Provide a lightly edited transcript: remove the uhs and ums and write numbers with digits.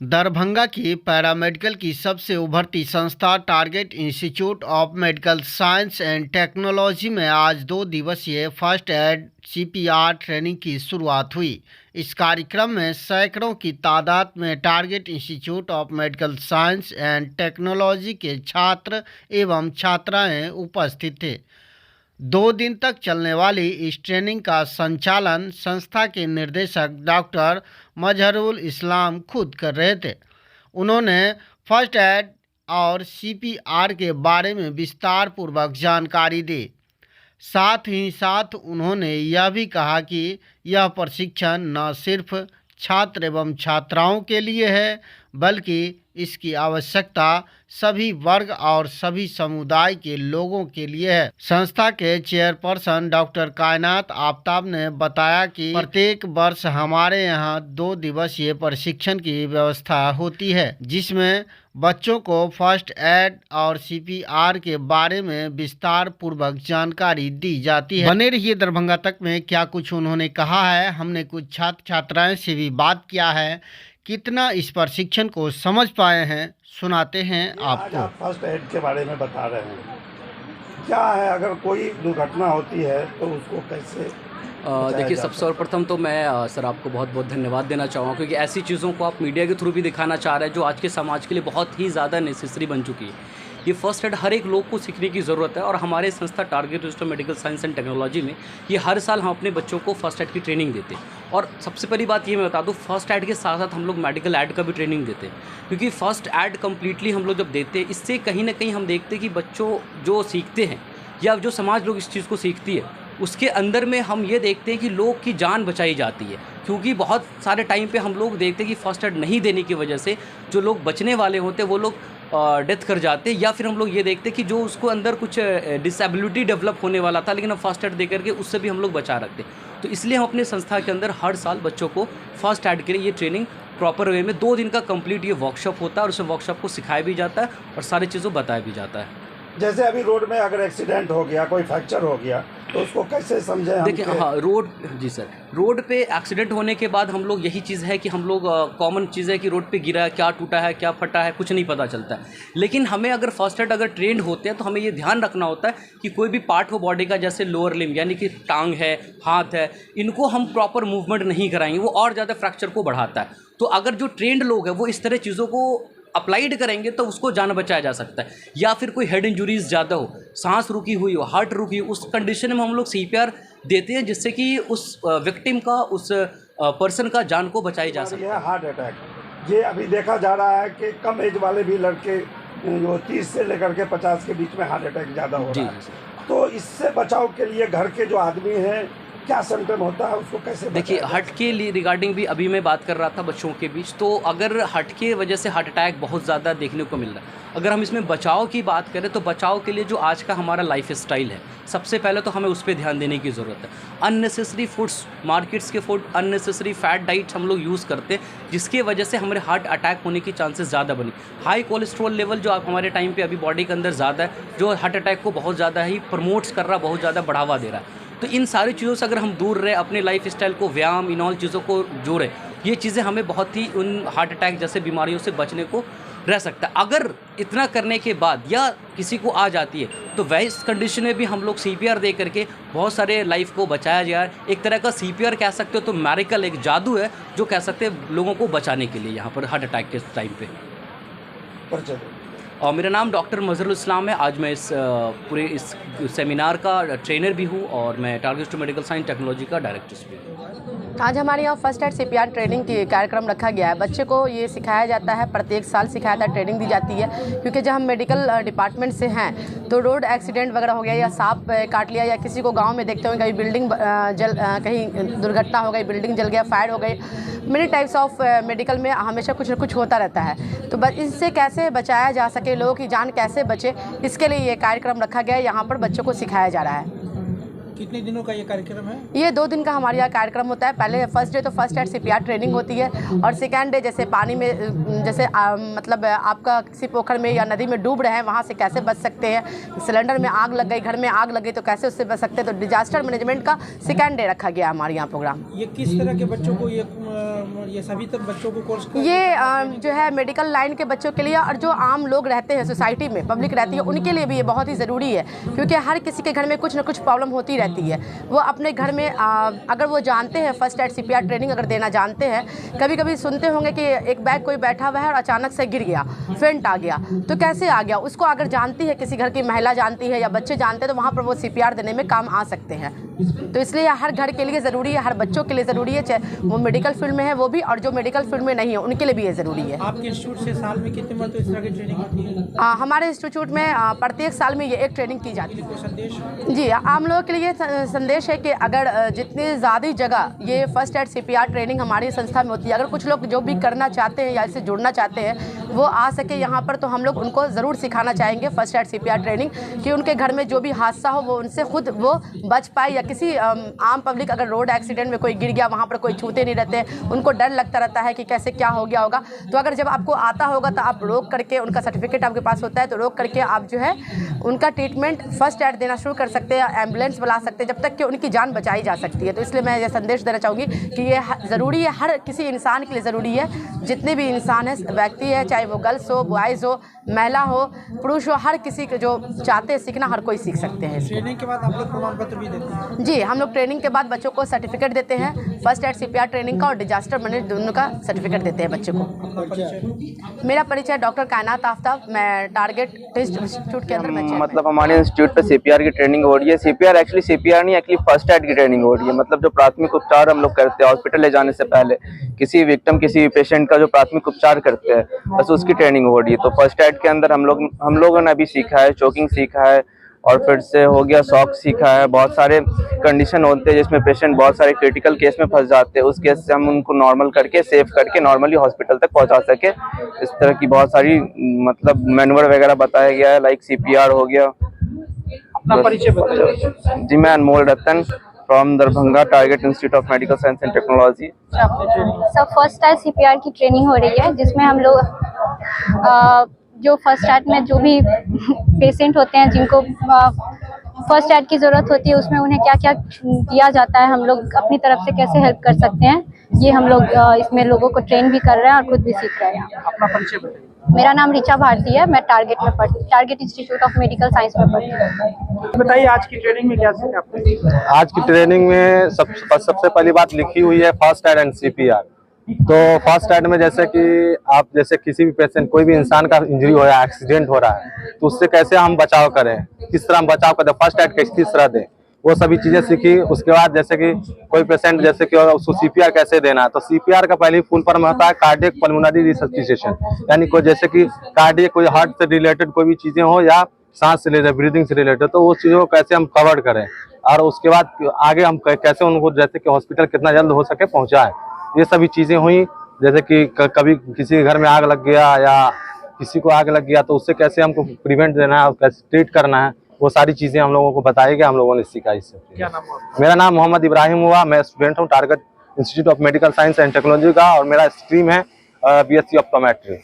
दरभंगा की पैरामेडिकल की सबसे उभरती संस्था target institute of medical science and technology में आज 2 दिवसीय फर्स्ट एड सीपीआर ट्रेनिंग की शुरुआत हुई। इस कार्यक्रम में सैकड़ों की तादाद में target institute of medical science and technology के छात्र एवं छात्राएं उपस्थित थे। 2 दिन तक चलने वाली इस ट्रेनिंग का संचालन संस्था के निर्देशक डॉक्टर मजहरुल इस्लाम खुद कर रहे थे। उन्होंने फर्स्ट एड और सीपीआर के बारे में विस्तार पूर्वक जानकारी दी। साथ ही साथ उन्होंने यह भी कहा कि यह प्रशिक्षण न सिर्फ छात्र एवं छात्राओं के लिए है, बल्कि इसकी आवश्यकता सभी वर्ग और सभी समुदाय के लोगों के लिए है। संस्था के चेयरपर्सन डॉक्टर कायनात आफ्ताब ने बताया कि प्रत्येक वर्ष हमारे यहाँ 2 दिवसीय प्रशिक्षण की व्यवस्था होती है, जिसमें बच्चों को फर्स्ट एड और सीपीआर के बारे में विस्तार पूर्वक जानकारी दी जाती है। बने रहिए दरभंगा तक में क्या कुछ उन्होंने कहा है। हमने कुछ छात्र छात्राएं से भी बात किया है, कितना इस प्रशिक्षण को समझ पाए हैं, सुनाते हैं आपको। आप फर्स्ट एड के बारे में बता रहे हैं, क्या है अगर कोई दुर्घटना होती है तो उसको कैसे देखिए, सबसे सर्वप्रथम तो मैं सर आपको बहुत बहुत धन्यवाद देना चाहूँगा, क्योंकि ऐसी चीज़ों को आप मीडिया के थ्रू भी दिखाना चाह रहे हैं जो आज के समाज के लिए बहुत ही ज़्यादा नेसेसरी बन चुकी है। ये फर्स्ट एड हर एक लोग को सीखने की ज़रूरत है और हमारे संस्था target institute of medical science and technology में ये हर साल हम अपने बच्चों को फर्स्ट एड की ट्रेनिंग देते हैं। और सबसे पहली बात ये मैं बता दूँ, फर्स्ट एड के साथ साथ हम लोग मेडिकल एड का भी ट्रेनिंग देते हैं, क्योंकि फर्स्ट एड कम्प्लीटली हम लोग जब देते हैं, इससे कहीं ना कहीं हम देखते हैं कि बच्चों जो सीखते हैं या जो समाज लोग इस चीज़ को सीखती है, उसके अंदर में हम ये देखते हैं कि लोग की जान बचाई जाती है। क्योंकि बहुत सारे टाइम पे हम लोग देखते हैं कि फर्स्ट एड नहीं देने की वजह से जो लोग बचने वाले होते हैं वो लोग डेथ कर जाते हैं, या फिर हम लोग ये देखते हैं कि जो उसको अंदर कुछ डिसेबिलिटी डेवलप होने वाला था, लेकिन हम फर्स्ट एड दे करके उससे भी हम लोग बचा रखते हैं। तो इसलिए हम अपने संस्था के अंदर हर साल बच्चों को फर्स्ट एड के लिए ये ट्रेनिंग प्रॉपर वे में 2 दिन का कंप्लीट ये वर्कशॉप होता है और उस वर्कशॉप को सिखाया भी जाता है और सारी चीज़ों बताया भी जाता है। जैसे अभी रोड में अगर एक्सीडेंट हो गया, कोई फ्रैक्चर हो गया, तो उसको कैसे समझे हम? देखिए, हाँ, जी सर, रोड पे एक्सीडेंट होने के बाद हम लोग यही चीज़ है कि हम लोग कॉमन चीज़ है कि रोड पे गिरा है, क्या टूटा है, क्या फटा है, कुछ नहीं पता चलता है। लेकिन हमें अगर फर्स्ट एड अगर ट्रेंड होते हैं तो हमें ये ध्यान रखना होता है कि कोई भी पार्ट हो बॉडी का, जैसे लोअर लिम्ब यानी कि टांग है, हाथ है, इनको हम प्रॉपर मूवमेंट नहीं कराएंगे, वो और ज़्यादा फ्रैक्चर को बढ़ाता है। तो अगर जो ट्रेंड लोग हैं वो इस तरह चीज़ों को अप्लाइड करेंगे तो उसको जान बचाया जा सकता है। या फिर कोई हेड इंजुरीज ज़्यादा हो, सांस रुकी हुई हो, हार्ट रुकी हो, उस कंडीशन में हम लोग सीपीआर देते हैं, जिससे कि उस विक्टिम का, उस पर्सन का जान को बचाई जा सके। हार्ट अटैक ये अभी देखा जा रहा है कि कम एज वाले भी लड़के जो 30 से लेकर के 50 के बीच में हार्ट अटैक ज़्यादा हो रहा है। तो इससे बचाव के लिए घर के जो आदमी हैं, क्या सिम्टम होता है, उसको कैसे? देखिए, हार्ट के लिए रिगार्डिंग भी अभी मैं बात कर रहा था बच्चों के बीच, तो अगर हार्ट के वजह से हार्ट अटैक बहुत ज़्यादा देखने को मिल रहा है, अगर हम इसमें बचाव की बात करें तो बचाव के लिए जो आज का हमारा लाइफ स्टाइल है, सबसे पहले तो हमें उस पर ध्यान देने की ज़रूरत है। अननेसेसरी फूड्स, मार्केट्स के फूड, अननेसेसरी फैट डाइट्स हम लोग यूज़ करते हैं, जिसकी वजह से हमारे हार्ट अटैक होने की चांसेस ज़्यादा बनी। हाई कोलेस्ट्रॉल लेवल जो आप हमारे टाइम पे अभी बॉडी के अंदर ज़्यादा है, जो हार्ट अटैक को बहुत ज़्यादा ही प्रमोट्स कर रहा, बहुत ज़्यादा बढ़ावा दे रहा है। तो इन सारी चीज़ों से अगर हम दूर रहे, अपने लाइफ स्टाइल को, व्यायाम, इन ऑल चीज़ों को जोड़ें, ये चीज़ें हमें बहुत ही उन हार्ट अटैक जैसे बीमारियों से बचने को रह सकता है। अगर इतना करने के बाद या किसी को आ जाती है तो वैस कंडीशन में भी हम लोग सीपीआर दे करके बहुत सारे लाइफ को बचाया जाए। एक तरह का सीपीआर कह सकते हो तो मैरिकल, एक जादू है जो कह सकते हैं लोगों को बचाने के लिए यहाँ पर हार्ट अटैक के टाइम पे। और मेरा नाम डॉक्टर मजहरुल इस्लाम है। आज मैं इस पूरे इस सेमिनार का ट्रेनर भी हूँ और मैं target institute of medical science technology का डायरेक्टर भी हूँ। आज हमारे यहाँ फर्स्ट एड सीपीआर ट्रेनिंग की कार्यक्रम रखा गया है। बच्चे को ये सिखाया जाता है, प्रत्येक साल सिखाया जाता है, ट्रेनिंग दी जाती है, क्योंकि जब हम मेडिकल डिपार्टमेंट से हैं तो रोड एक्सीडेंट वगैरह हो गया या सांप काट लिया या किसी को गांव में देखते हो कहीं बिल्डिंग कहीं दुर्घटना हो गई, बिल्डिंग जल गया, फायर हो गई, मेनी टाइप्स ऑफ मेडिकल में हमेशा कुछ न कुछ होता रहता है। तो इससे कैसे बचाया जा सके, लोगों की जान कैसे बचे, इसके लिए ये कार्यक्रम रखा गया है। यहाँ पर बच्चों को सिखाया जा रहा है। कितने दिनों का ये कार्यक्रम है? ये 2 दिन का हमारे यहाँ कार्यक्रम होता है। पहले फर्स्ट डे तो फर्स्ट एड CPR ट्रेनिंग होती है और सेकेंड डे जैसे पानी में जैसे मतलब आपका किसी पोखर में या नदी में डूब रहे हैं, वहाँ से कैसे बच सकते हैं, सिलेंडर में आग लग गई, घर में आग लग गई तो कैसे उससे बच सकते हैं। तो डिजास्टर मैनेजमेंट का सेकेंड डे रखा गया हमारे यहाँ प्रोग्राम। ये किस तरह के बच्चों को ये सभी तक बच्चों को कोर्स ये जो है मेडिकल लाइन के बच्चों के लिए और जो आम लोग रहते हैं, सोसाइटी में पब्लिक रहती है, उनके लिए भी ये बहुत ही ज़रूरी है, क्योंकि हर किसी के घर में कुछ ना कुछ प्रॉब्लम होती रहती है। वो अपने घर में अगर वो जानते हैं फर्स्ट एड CPR ट्रेनिंग अगर देना जानते हैं, कभी कभी सुनते होंगे कि एक बैग कोई बैठा हुआ है और अचानक से गिर गया, फेंट आ गया, तो कैसे आ गया, उसको अगर जानती है, किसी घर की महिला जानती है या बच्चे जानते हैं, तो वहाँ पर वो CPR देने में काम आ सकते हैं। तो इसलिए हर घर के लिए ज़रूरी है, हर बच्चों के लिए ज़रूरी है, चाहे वो मेडिकल फील्ड में है वो भी, और जो मेडिकल फील्ड में नहीं है उनके लिए भी ये ज़रूरी है। आपके इंस्टीट्यूट से साल में कितने मरतबा इस तरह की ट्रेनिंग होती है? हमारे इंस्टीट्यूट में प्रत्येक साल में ये एक ट्रेनिंग की जाती है। कोई संदेश? जी, आम लोगों के लिए संदेश है कि अगर जितनी ज़्यादा जगह ये फर्स्ट एड CPR ट्रेनिंग हमारी संस्था में होती है, अगर कुछ लोग जो भी करना चाहते हैं या इससे जुड़ना चाहते हैं वो आ सके यहाँ पर, तो हम लोग उनको ज़रूर सिखाना चाहेंगे फर्स्ट एड CPR ट्रेनिंग, कि उनके घर में जो भी हादसा हो वो उनसे खुद वो बच पाए, या किसी आम पब्लिक अगर रोड एक्सीडेंट में कोई गिर गया, वहाँ पर कोई छूते नहीं रहते, उनको डर लगता रहता है कि कैसे क्या हो गया होगा। तो अगर जब आपको आता होगा तो आप रोक करके, उनका सर्टिफिकेट आपके पास होता है तो रोक करके आप जो है उनका ट्रीटमेंट फर्स्ट एड देना शुरू कर सकते हैं, एम्बुलेंस बुला सकते हैं, जब तक कि उनकी जान बचाई जा सकती है। तो इसलिए मैं ये संदेश देना चाहूँगी कि ये ज़रूरी है, हर किसी इंसान के लिए ज़रूरी है, जितने भी इंसान है, व्यक्ति है, चाहे वो गर्ल्स हो, बॉयज़ हो, महिला हो, पुरुष हो, हर किसी के जो चाहते हैं सीखना, हर कोई सीख सकते हैं। ट्रेनिंग के बाद आप लोग प्रमाण पत्र भी देते हैं? जी, हम लोग ट्रेनिंग के बाद बच्चों को सर्टिफिकेट देते हैं, फर्स्ट एड CPR ट्रेनिंग का और डिजास्टर मैनेजमेंट दोनों का सर्टिफिकेट देते हैं बच्चों को। मेरा परिचय डॉक्टर कायनात आफ्ताब, मैं टारगेट टेस्ट इंस्टीट्यूट के अंदर मैं मतलब हमारे इंस्टीट्यूट पे CPR की ट्रेनिंग हो रही है। CPR एक्चुअली CPR नहीं, एक्चुअली फर्स्ट एड की ट्रेनिंग हो रही है। मतलब जो प्राथमिक उपचार हम लोग करते हैं हॉस्पिटल ले जाने से पहले, किसी विक्टिम, किसी पेशेंट का जो प्राथमिक उपचार करते हैं, बस उसकी ट्रेनिंग हो रही है। तो फर्स्ट एड के अंदर हम लोगों ने अभी सीखा है, चोकिंग सीखा है, और फिर से हो गया शॉक सीखा है। बहुत सारे कंडीशन होते हैं जिसमें पेशेंट बहुत सारे क्रिटिकल केस में फंस जाते हैं, उस केस से हम उनको नॉर्मल करके, सेव करके नॉर्मली हॉस्पिटल तक पहुंचा सके। इस तरह की बहुत सारी मतलब मैनुअल वगैरह बताया गया है, लाइक CPR हो गया। अपना परिचय बताइए। जी, मैं Anmol Ratan from Darbhanga, target institute of medical science and technology. सब फर्स्ट एड CPR की ट्रेनिंग हो रही है, जिसमें हम लोग जो फर्स्ट एड में जो भी पेशेंट होते हैं जिनको फर्स्ट एड की ज़रूरत होती है, उसमें उन्हें क्या क्या दिया जाता है, हम लोग अपनी तरफ से कैसे हेल्प कर सकते हैं, ये हम लोग इसमें लोगों को ट्रेन भी कर रहे हैं और खुद भी सीख रहे हैं। अपना परिचय बताइए। मेरा नाम ऋचा भारती है, मैं टारगेट में पढ़ती हूँ, target institute of medical science में पढ़ती हूँ। बताइए आज की ट्रेनिंग में क्या सीखा आपने? आज की ट्रेनिंग में सबसे पहली बात लिखी हुई है फर्स्ट एड एंड CPR। तो फर्स्ट एड में जैसे कि आप जैसे किसी भी पेशेंट, कोई भी इंसान का इंजरी हो रहा है, एक्सीडेंट हो रहा है, तो उससे कैसे हम बचाव करें, किस तरह हम बचाव करें, फर्स्ट एड किस तरह दें, वो सभी चीजें सीखी। उसके बाद जैसे कि कोई पेशेंट जैसे कि उसको CPR कैसे देना है, तो CPR का पहले फुल फॉर्म होता है कार्डियक पल्मोनरी रिससिटेशन, यानी कोई जैसे कि कार्डियक, कोई हार्ट से रिलेटेड कोई भी चीजें हो या सांस से रिलेटेड, ब्रीदिंग से रिलेटेड, तो वो चीजों को कैसे हम कवर करें, और उसके बाद आगे हम कैसे उनको जैसे कि हॉस्पिटल कितना जल्द हो सके पहुंचाएं। ये सभी चीजें हुई। जैसे कि कभी किसी के घर में आग लग गया या किसी को आग लग गया, तो उससे कैसे हमको प्रिवेंट देना है, कैसे ट्रीट करना है, वो सारी चीजें हम लोगों को बताई गई, हम लोगों ने सीखा इससे। क्या नाम हुआ? मेरा नाम मोहम्मद इब्राहिम हुआ, मैं स्टूडेंट हूँ target institute of medical science and technology का, और मेरा स्ट्रीम है BSc ऑप्टोमेट्री।